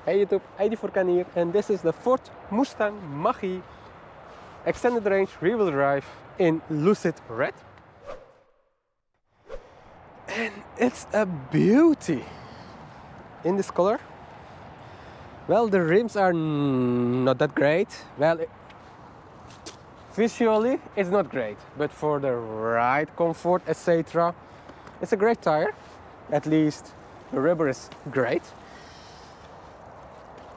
Hey YouTube, ID.Furkan here, and this is the Ford Mustang Mach-E extended range rear-wheel drive in lucid red. And it's a beauty in this color. Well, the rims are not that great. Well, visually it's not great, but for the ride comfort, etc., it's a great tire. At least the rubber is great.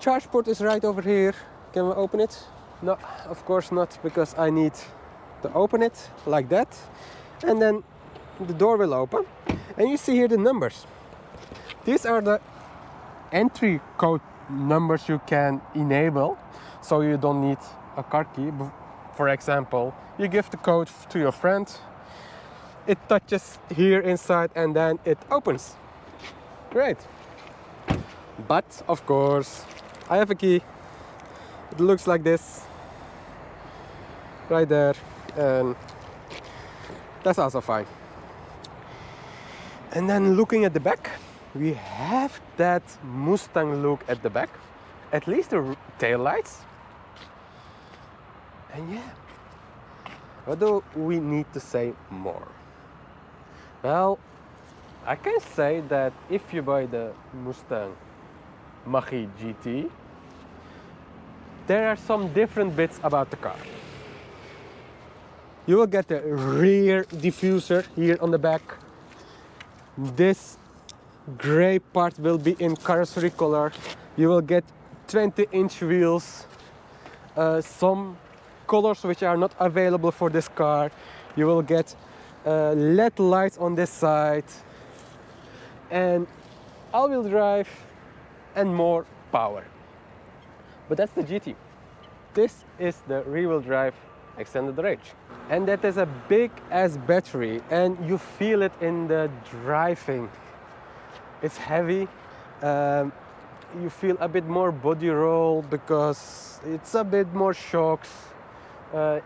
ChargePort is right over here. Can we open it? No, of course not, because I need to open it like that, and then the door will open, and you see here the numbers. These are the entry code numbers you can enable, so you don't need a car key. For example, you give the code to your friend, it touches here inside, and then it opens. Great. But of course I have a key. It looks like this right there, and that's also fine. And then looking at the back, we have that Mustang look at the back, at least the tail lights. And yeah, what do we need to say more? Well, I can say that if you buy the Mustang Mach-E GT, there are some different bits about the car. You will get the rear diffuser here on the back. This gray part will be in carrossery color. You will get 20-inch wheels, some colors which are not available for this car. You will get LED lights on this side, and all-wheel drive and more power. But that's the GT. This is the rear-wheel drive extended range, and that is a big ass battery, and you feel it in the driving. It's heavy. You feel a bit more body roll because it's a bit more shocks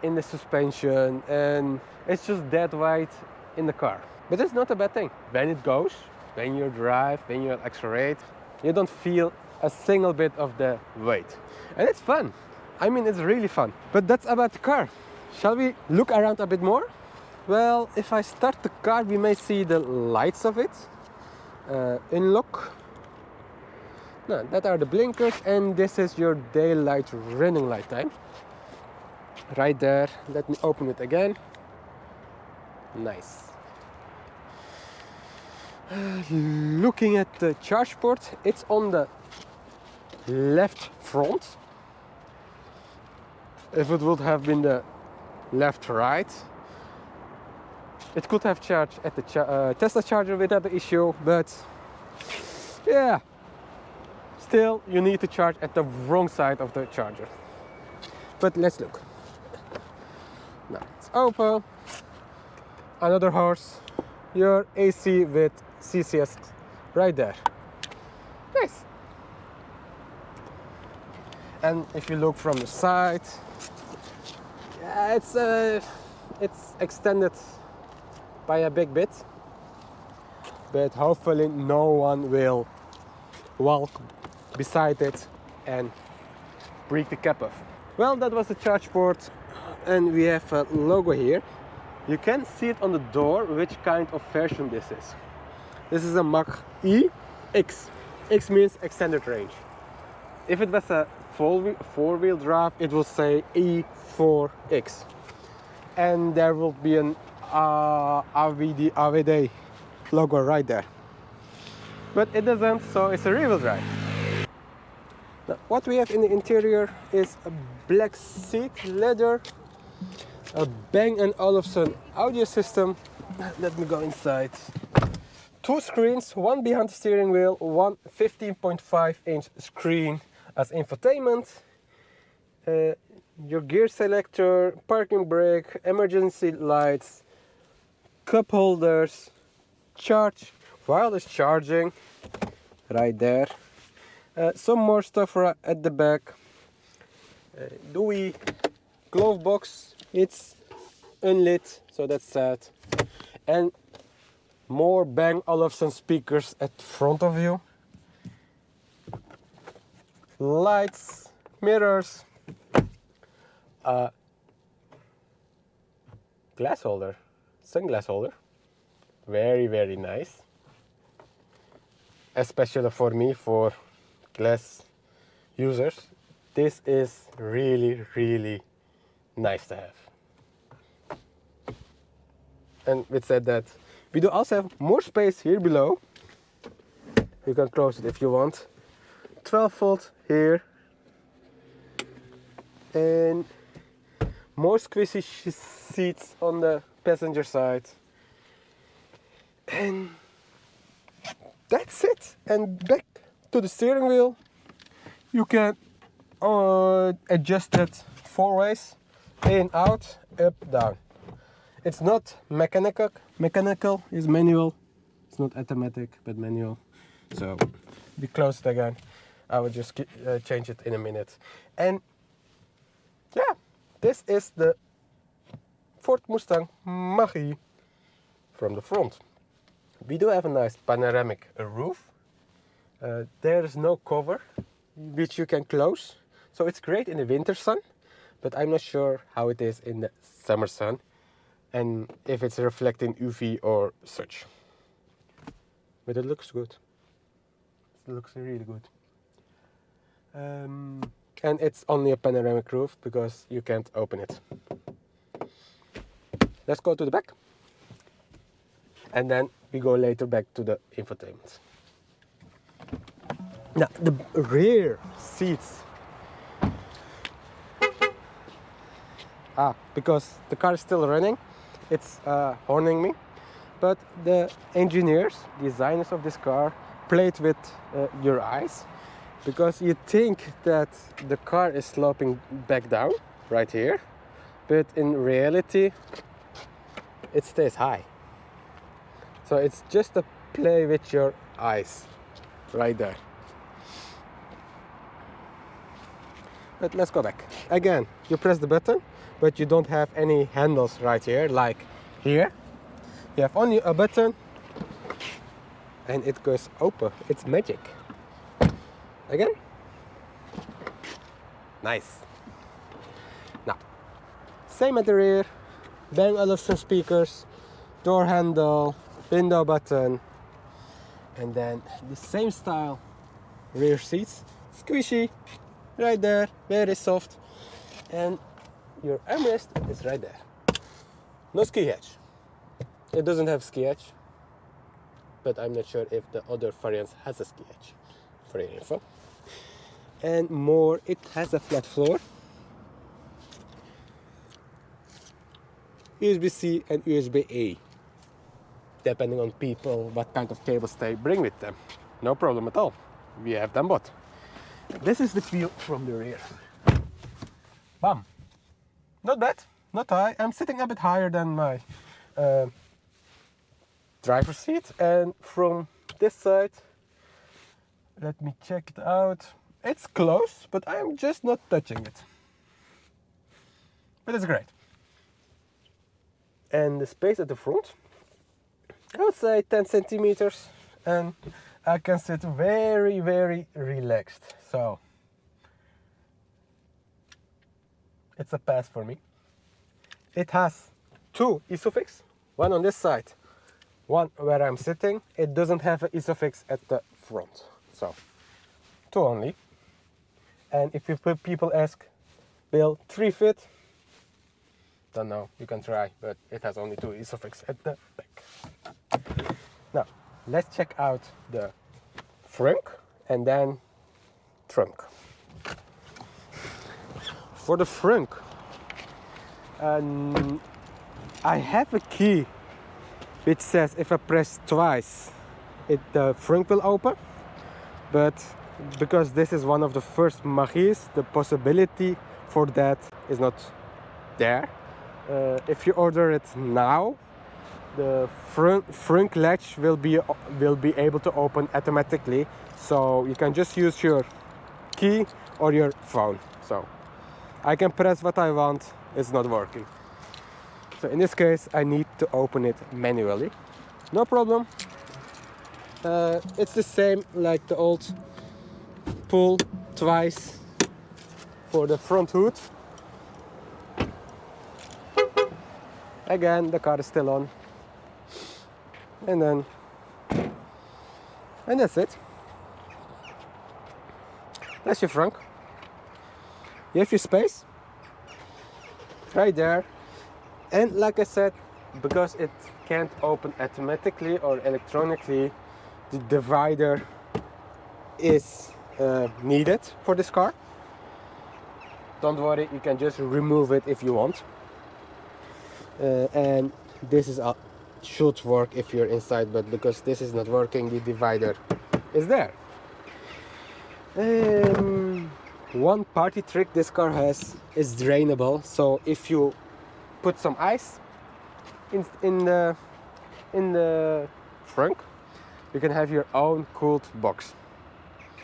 in the suspension, and it's just dead wide in the car. But it's not a bad thing. When it goes, when you drive, when you accelerate, you don't feel a single bit of the weight. And it's fun. I mean, it's really fun. But that's about the car. Shall we look around a bit more? Well, if I start the car, we may see the lights of it. Unlock. No, that are the blinkers, and this is your daylight running light time. Right there. Let me open it again. Nice. Looking at the ChargePort, it's on the left front. If it would have been the left right, it could have charged at the Tesla charger without the issue, but yeah, still you need to charge at the wrong side of the charger. But let's look. Now it's open. Another horse. Your AC with CCS right there. Nice. And if you look from the side, yeah, it's extended by a big bit, but hopefully no one will walk beside it and break the cap off. Well, that was the ChargePort, and we have a logo here. You can see it on the door which kind of version this is. This is a Mach-E X. X means extended range. If it was a four-wheel drive, it will say E4X. And there will be an OBD logo right there. But it doesn't, so it's a rear-wheel drive. Now, what we have in the interior is a black seat, leather, a Bang & Olufsen audio system. Let me go inside. 2 screens, one behind the steering wheel, one 15.5-inch screen as infotainment. Your gear selector, parking brake, emergency lights, cup holders, wireless charging right there. Some more stuff at the back. Dewey glove box. It's unlit, so that's sad. And more Bang & Olufsen speakers at front of you. lights, mirrors, glass holder, sunglass holder, very, very nice, especially for me, for glass users. This is really, really nice to have. And with said that, we do also have more space here below. You can close it if you want. 12 volt here, and more squishy seats on the passenger side, and that's it. And back to the steering wheel, you can adjust it 4 ways, in, out, up, down. It's not mechanical, it's manual. It's not automatic but manual. So we close it again. I will just change it in a minute. And yeah, this is the Ford Mustang Mach-E from the front. We do have a nice panoramic roof. There is no cover which you can close, so it's great in the winter sun, but I'm not sure how it is in the summer sun and if it's reflecting UV or such. But it looks good. It looks really good. And it's only a panoramic roof because you can't open it. Let's go to the back, and then we go later back to the infotainment. Now the rear seats, because the car is still running, it's horning me, but the engineers, designers of this car, played with your eyes, because you think that the car is sloping back down right here, but in reality it stays high. So it's just a play with your eyes right there. But let's go back. Again, you press the button, but you don't have any handles right here like here. You have only a button and it goes open. It's magic. Again. Nice. Now, same at the rear. Bang Olufsen speakers, door handle, window button, and then the same style rear seats. Squishy, right there, very soft, and your armrest is right there. No ski hatch. It doesn't have ski hatch, but I'm not sure if the other variants has a ski hatch, for your info. And more, it has a flat floor, USB-C and USB-A, depending on people what kind of cables they bring with them. No problem at all, we have them both. This is the view from the rear. Bam! Not bad, not high. I'm sitting a bit higher than my driver's seat, and from this side, let me check it out. It's close, but I'm just not touching it. But it's great. And the space at the front, I would say 10 centimeters, and I can sit very, very relaxed. So it's a pass for me. It has 2 ISOFIX, one on this side, one where I'm sitting. It doesn't have an ISOFIX at the front, so 2 only. And if people ask, will 3 fit? Don't know, you can try, but it has only 2 ISOFIX at the back. Now, let's check out the frunk and then trunk. For the frunk, I have a key which says if I press twice, the frunk will open, but because this is one of the first Mach-E's, the possibility for that is not there. If you order it now, the frunk latch will be able to open automatically, so you can just use your key or your phone. So I can press what I want, it's not working. So in this case I need to open it manually. No problem. It's the same like the old pull twice for the front hood. Again, the car is still on. And that's it. That's your frunk. You have your space right there. And like I said, because it can't open automatically or electronically, the divider is needed for this car. Don't worry, you can just remove it if you want. And this is should work if you're inside, but because this is not working, the divider is there. One party trick this car has is drainable, so if you put some ice in the frunk, you can have your own cooled box,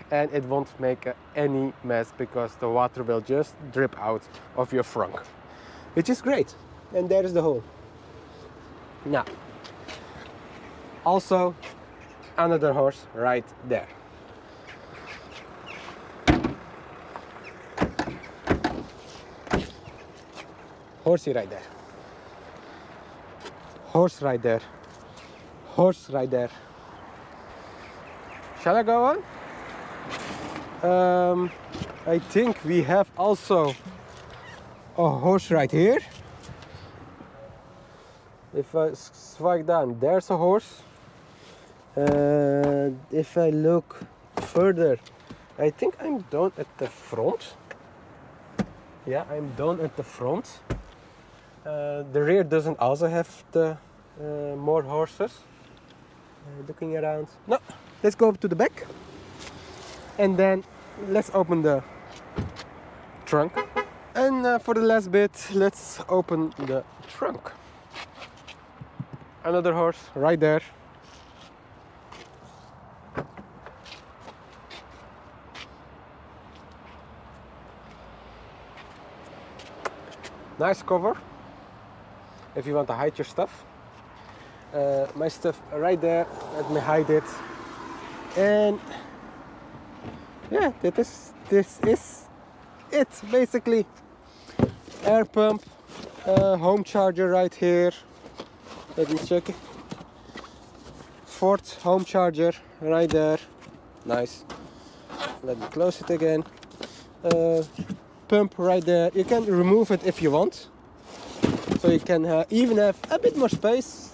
and it won't make any mess because the water will just drip out of your frunk, which is great. And there is the hole. Now, also another horse right there. Horsey right there. Horse right there. Horse right there. Shall I go on? I think we have also a horse right here. If I swipe down, there's a horse. If I look further, I think I'm done at the front. Yeah, I'm done at the front. The rear doesn't also have the more horses. Looking around. No, let's go up to the back. And then let's open the trunk. And for the last bit, let's open the trunk. Another horse right there. Nice cover if you want to hide your stuff. My stuff right there, let me hide it. And yeah, this is it basically. Air pump, home charger right here. Let me check it. Fourth home charger right there. Nice. Let me close it again. Pump right there. You can remove it if you want, so you can even have a bit more space.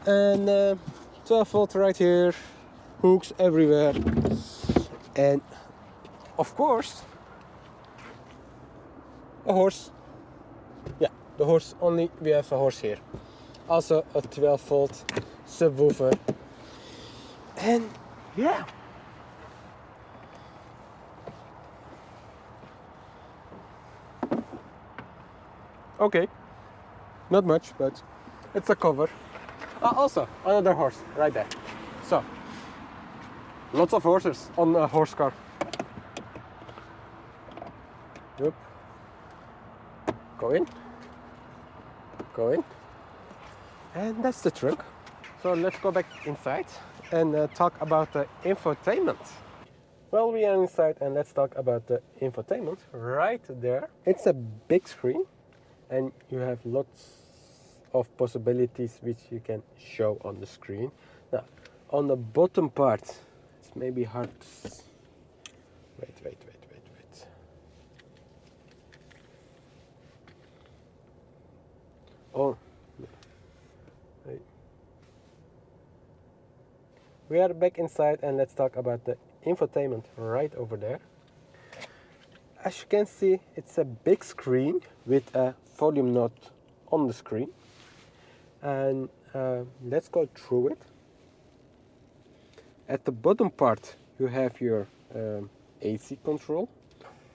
And 12 volt right here. Hooks everywhere. And of course, a horse. Yeah, the horse only. We have a horse here. Also a 12 volt subwoofer. And yeah. Okay, not much, but it's a cover. Also another horse right there. So lots of horses on a horse car. Yep. Go in. Go in. And that's the trunk. So let's go back inside and talk about the infotainment. Well, we are inside and let's talk about the infotainment right there. It's a big screen and you have lots of possibilities which you can show on the screen. Now, on the bottom part, it's maybe hard to... Wait. Oh. We are back inside and let's talk about the infotainment right over there. As you can see, it's a big screen with a volume knob on the screen. And let's go through it. At the bottom part, you have your AC control.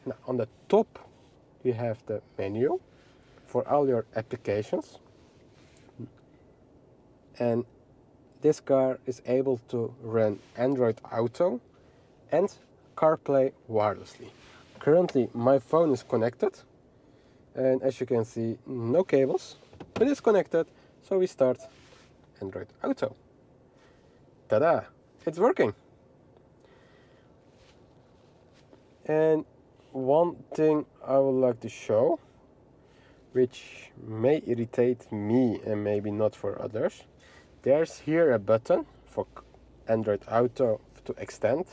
Now, on the top, you have the menu for all your applications. And this car is able to run Android Auto and CarPlay wirelessly. Currently my phone is connected and as you can see, no cables, but it's connected, so we start Android Auto. Ta-da! It's working! And one thing I would like to show, which may irritate me and maybe not for others, there's here a button for Android Auto to extend,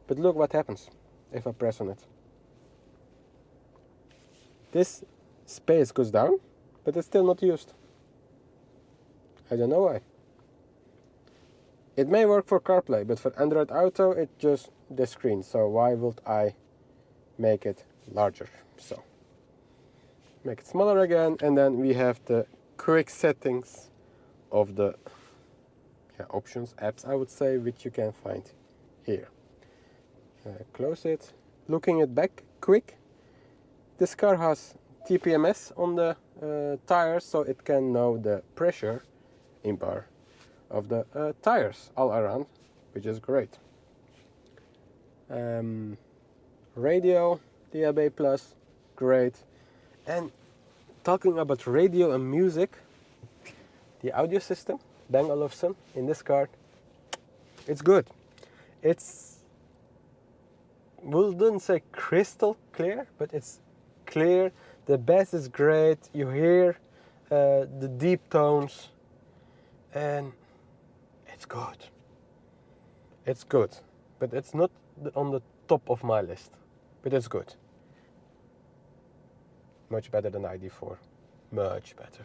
but look what happens if I press on it. This space goes down, but it's still not used. I don't know why. It may work for CarPlay, but for Android Auto it's just the screen, so why would I make it larger? So make it smaller again, and then we have the quick settings of the options, apps I would say, which you can find here. Close it. Looking it back quick, this car has TPMS on the tires, so it can know the pressure in bar of the tires all around, which is great. Radio, DAB+, great. And talking about radio and music, the audio system, Bang & Olufsen, in this car, it's good. It's, wouldn't say crystal clear, but it's clear. The bass is great. You hear the deep tones, and it's good. It's good, but it's not on the top of my list, but it's good. Much better than ID.4, much better.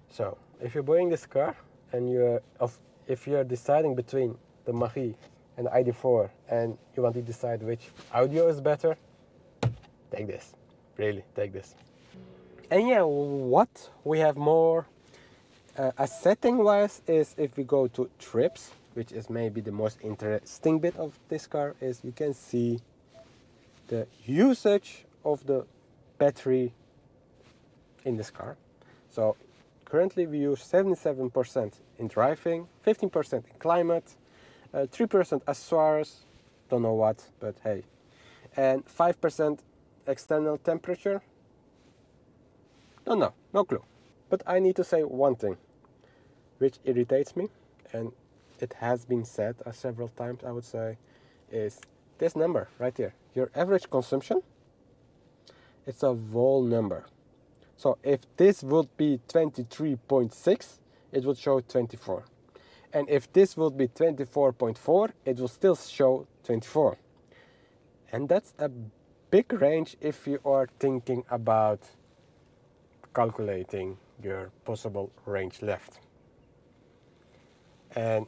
So if you're buying this car and if you're deciding between the Mach-E and the ID.4 and you want to decide which audio is better, take this. Really, take this. And yeah, what we have more as setting wise is if we go to trips, which is maybe the most interesting bit of this car, is you can see the usage of the battery in this car. So currently we use 77% in driving, 15% in climate, 3% accessoires, don't know what, but hey, and 5% external temperature, don't know, no clue. But I need to say one thing which irritates me, and it has been said several times, I would say, is this number right here. Your average consumption, it's a whole number. So if this would be 23.6, it would show 24. And if this would be 24.4, it will still show 24. And that's a big range if you are thinking about calculating your possible range left. And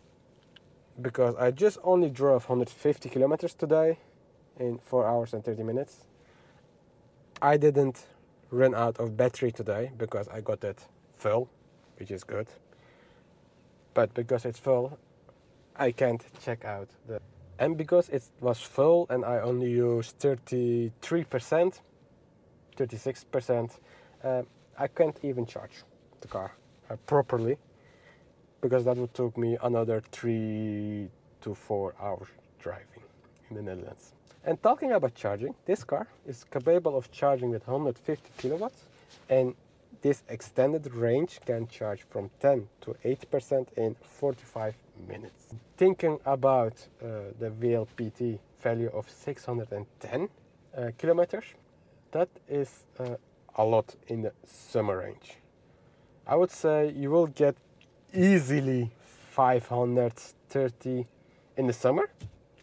because I just only drove 150 kilometers today in 4 hours and 30 minutes, I didn't run out of battery today because I got it full, which is good. But because it's full, I can't check out the... And because it was full and I only used 33%, 36%, I can't even charge the car properly, because that would take me another 3 to 4 hours driving in the Netherlands. And talking about charging, this car is capable of charging with 150 kilowatts, and this extended range can charge from 10 to 80% in 45 minutes. Thinking about the VLPT value of 610 kilometers, that is a lot in the summer range. I would say you will get easily 530 in the summer,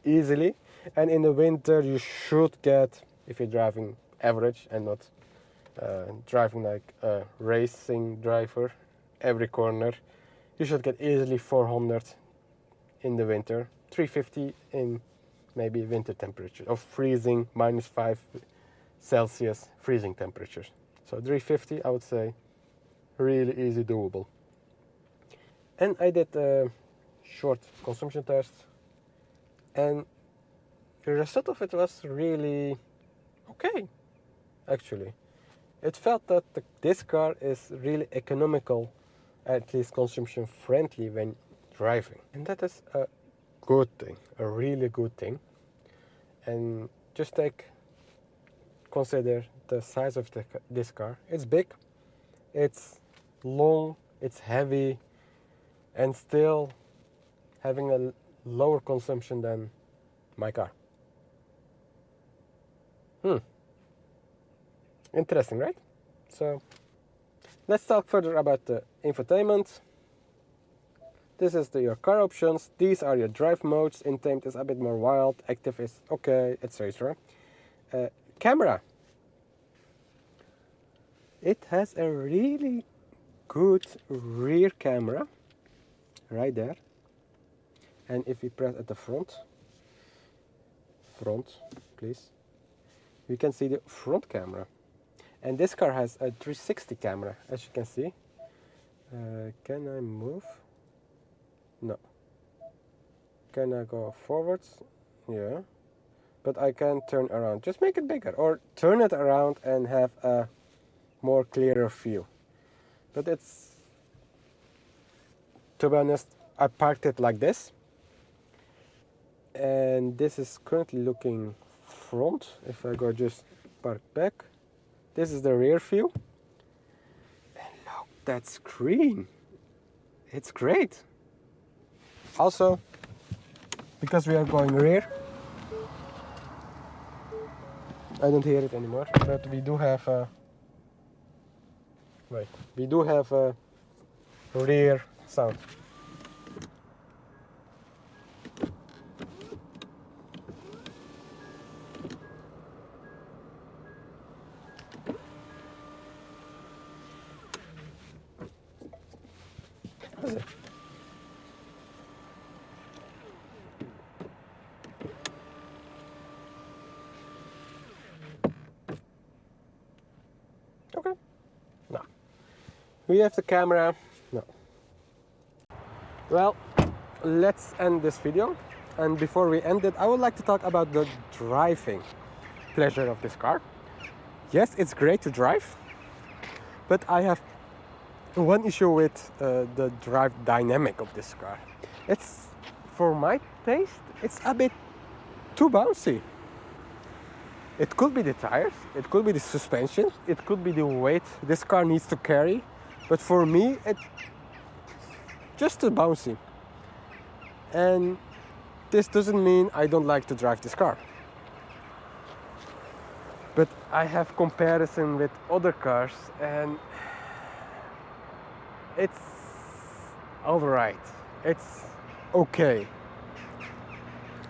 easily. And in the winter you should get, if you're driving average and not driving like a racing driver every corner, you should get easily 400 in the winter, 350 in maybe winter temperature of freezing, -5 Celsius freezing temperatures. So 350, I would say, really easy doable. And I did a short consumption test, and the result of it was really okay, actually. It felt that this car is really economical, at least consumption friendly when driving. And that is a good thing, a really good thing. And just consider the size of this car. It's big, it's long, it's heavy, and still having a lower consumption than my car. Interesting, right? So let's talk further about the infotainment. This is your car options. These are your drive modes. Infotainment is a bit more wild. Active is okay, etc. Camera. It has a really good rear camera right there. And if we press at the front, please, we can see the front camera. And this car has a 360 camera, as you can see. Can I move? No. Can I go forwards? Yeah. But I can turn around. Just make it bigger. Or turn it around and have a more clearer view. But it's, to be honest, I parked it like this. And this is currently looking front. If I go just park back. This is the rear view. And look, that screen. It's great. Also, because we are going rear, I don't hear it anymore, but we do have a, rear sound. Okay. No. We have the camera. No. Well, let's end this video. And before we end it, I would like to talk about the driving pleasure of this car. Yes, it's great to drive, but I have one issue with the drive dynamic of this car. It's, for my taste, it's a bit too bouncy. It could be the tires, it could be the suspension, it could be the weight this car needs to carry, but for me it's just too bouncy. And this doesn't mean I don't like to drive this car. But I have comparison with other cars and it's alright. It's okay.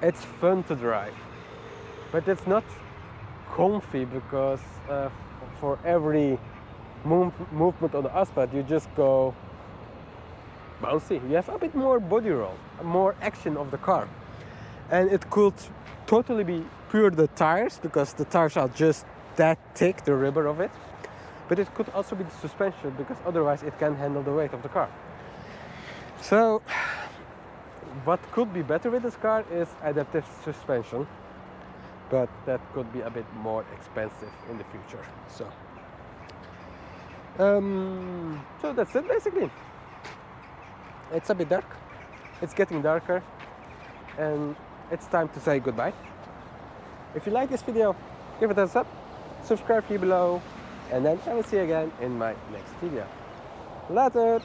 It's fun to drive. But it's not comfy because for every movement on the asphalt you just go bouncy. You have a bit more body roll, more action of the car. And it could totally be pure the tires, because the tires are just that thick, the rubber of it. But it could also be the suspension, because otherwise it can handle the weight of the car. So what could be better with this car is adaptive suspension, but that could be a bit more expensive in the future. So that's it basically. It's a bit dark, it's getting darker, and it's time to say goodbye. If you like this video, give it a thumbs up, subscribe here below, and then I will see you again in my next video. Later!